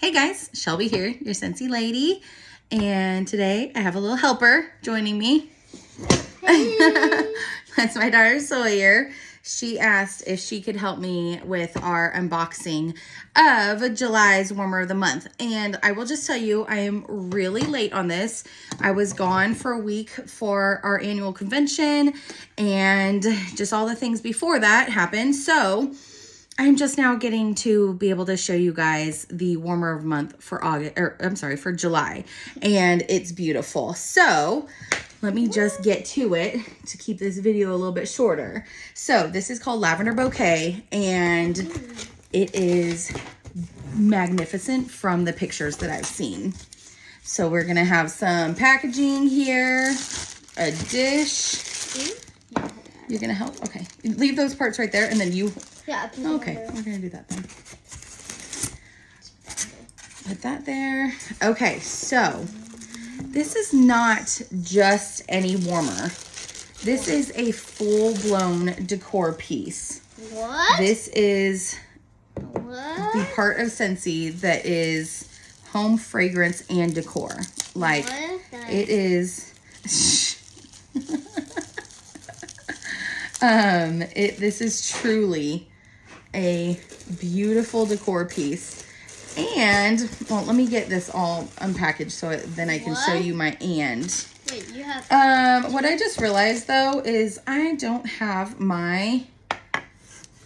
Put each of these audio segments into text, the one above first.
Hey guys, Shelby here, your Scentsy lady, and today I have a little helper joining me. Hey. That's my daughter Sawyer. She asked if she could help me with our unboxing of July's Warmer of the Month. And I will just tell you, I am really late on this. I was gone for a week for our annual convention and just all the things before that happened. So I'm just now getting to be able to show you guys the Warmer of the Month for for July. And it's beautiful. So let me just get to it to keep this video a little bit shorter. So this is called Lavender Bouquet, and it is magnificent from the pictures that I've seen. So we're gonna have some packaging here, a dish. You're gonna help? Okay, leave those parts right there, and then you. Yeah. Okay, we're gonna do that then. Put that there. Okay, so this is not just any warmer. This is a full-blown decor piece. What? This is What? the part of Scentsy that is home fragrance and decor. Like, it is... this is truly a beautiful decor piece. And, well, let me get this all unpackaged so then I can show you my and. Wait, you have... What I just realized, though, is I don't have my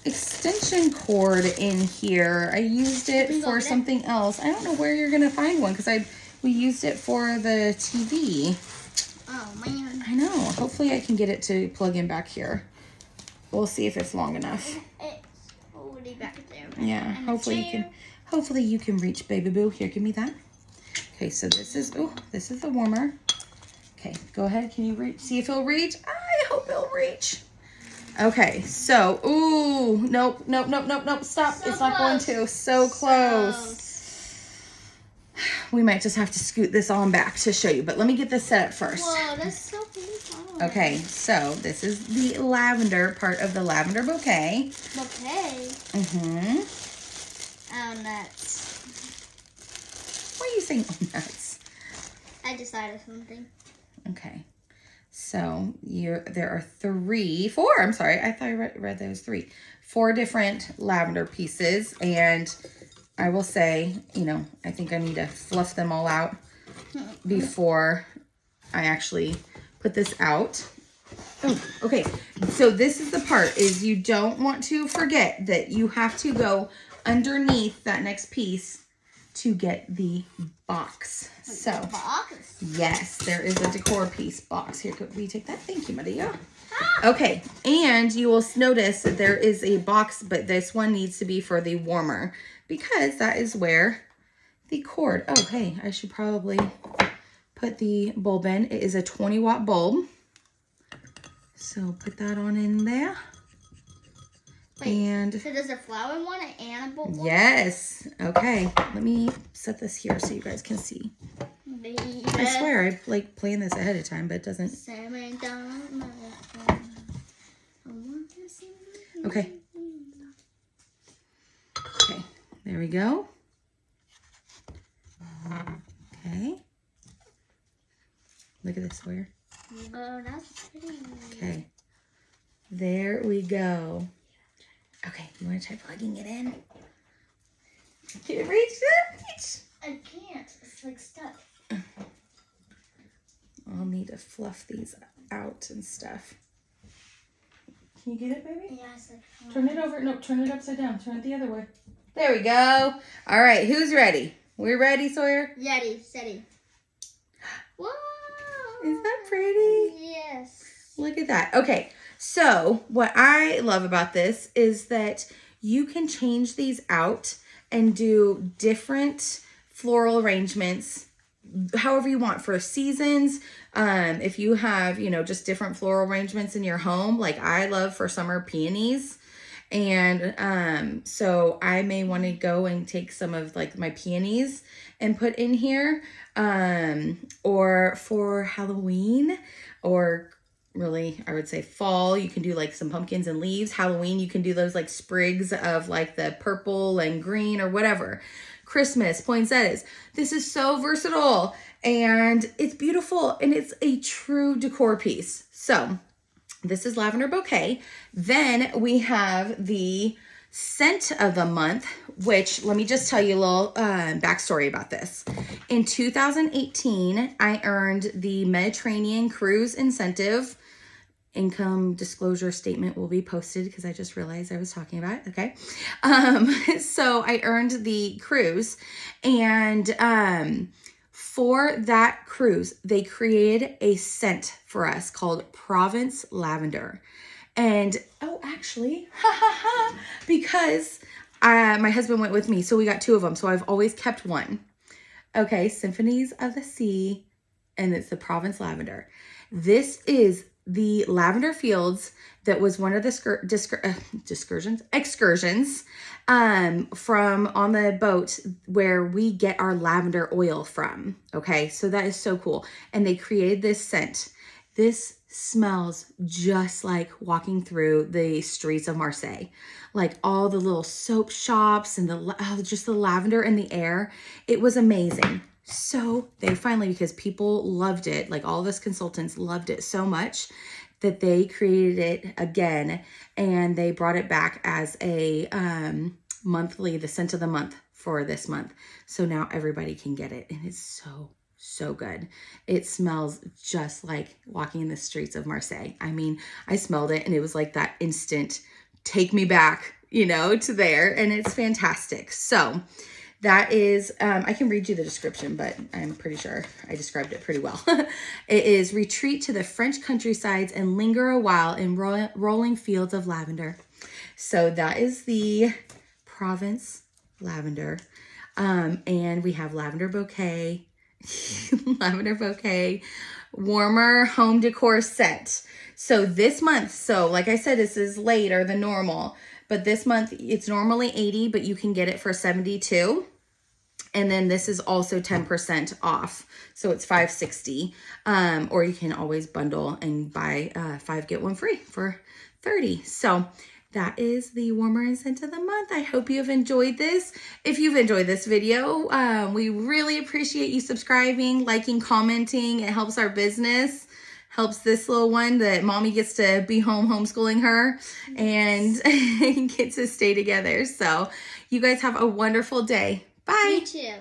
extension cord in here. I used it for something else. I don't know where you're going to find one because we used it for the TV. Oh, man. I know. Hopefully I can get it to plug in back here. We'll see if it's long enough. It's already back there. Yeah, hopefully you can reach, baby boo. Here, give me that. Okay, so this is the warmer. Okay, go ahead. Can you reach? See if it'll reach. I hope it'll reach. Okay, so, nope. Stop. So it's not going to. So close. We might just have to scoot this on back to show you, but let me get this set up first. Whoa, that's so beautiful. Okay, so this is the lavender part of the Lavender Bouquet. Bouquet? Mm-hmm. Oh, nuts. Why are you saying oh nuts? I decided something. Okay. So there are four. I'm sorry. I thought I read there was three. 4 different lavender pieces. And I will say, I think I need to fluff them all out before I actually put this out. Oh, okay. So this is the part is you don't want to forget that you have to go underneath that next piece to get the box. So, box? Yes, there is a decor piece box. Here, could we take that? Thank you, Maria. Okay, and you will notice that there is a box, but this one needs to be for the warmer because that is where the cord. Oh, hey, I should probably put the bulb in. It is a 20-watt bulb. So put that on in there. Wait, and so there's a flower one and a bulb one? Yes. Okay. Let me set this here so you guys can see. Baby. I swear I like planned this ahead of time, but it doesn't. Okay. Okay. There we go. Okay. Look at this, Sawyer. Oh, that's pretty. Okay. There we go. Okay, you want to try plugging it in? Can you reach it? I can't. It's like stuck. I'll need to fluff these out and stuff. Can you get it, baby? Yeah, it's like... Turn it over. No, turn it upside down. Turn it the other way. There we go. All right, who's ready? We're ready, Sawyer? Ready, steady. Whoa! Is that pretty? Yes. Look at that. Okay, so what I love about this is that you can change these out and do different floral arrangements however you want for seasons. If you have, just different floral arrangements in your home, like I love for summer peonies. And so I may want to go and take some of like my peonies and put in here, or for Halloween, or really, I would say fall, you can do like some pumpkins and leaves. Halloween, you can do those like sprigs of like the purple and green or whatever. Christmas, poinsettias. This is so versatile and it's beautiful and it's a true decor piece. So this is Lavender Bouquet. Then we have the scent of the month, which let me just tell you a little backstory about this. In 2018, I earned the Mediterranean Cruise Incentive. Income disclosure statement will be posted because I just realized I was talking about it. Okay. So I earned the cruise, and for that cruise, they created a scent for us called Provence Lavender. And actually, because my husband went with me, so we got 2 of them. So I've always kept one. Okay, Symphonies of the Sea, and it's the Provence Lavender. This is the lavender fields that was one of the excursions from on the boat where we get our lavender oil from. Okay, so that is so cool. And they created this scent. This smells just like walking through the streets of Marseille. Like all the little soap shops and just the lavender in the air. It was amazing. So they finally, because people loved it, like all of us consultants loved it so much that they created it again and they brought it back as a monthly, the scent of the month for this month. So now everybody can get it and it's so good. It smells just like walking in the streets of Marseille. I mean, I smelled it and it was like that instant take me back, to there, and it's fantastic. So that is, I can read you the description, but I'm pretty sure I described it pretty well. It is retreat to the French countrysides and linger a while in rolling fields of lavender. So that is the Provence Lavender. And we have Lavender Bouquet, Lavender Bouquet, warmer home decor set. So this month, like I said, this is later than normal, but this month it's normally $80, but you can get it for $72. And then this is also 10% off. So it's $5.60. Or you can always bundle and buy 5 get 1 free for $30. So that is the warmer and scent of the month. I hope you have enjoyed this. If you've enjoyed this video, we really appreciate you subscribing, liking, commenting. It helps our business. Helps this little one that mommy gets to be home homeschooling her and gets to stay together. So you guys have a wonderful day. Bye. You too.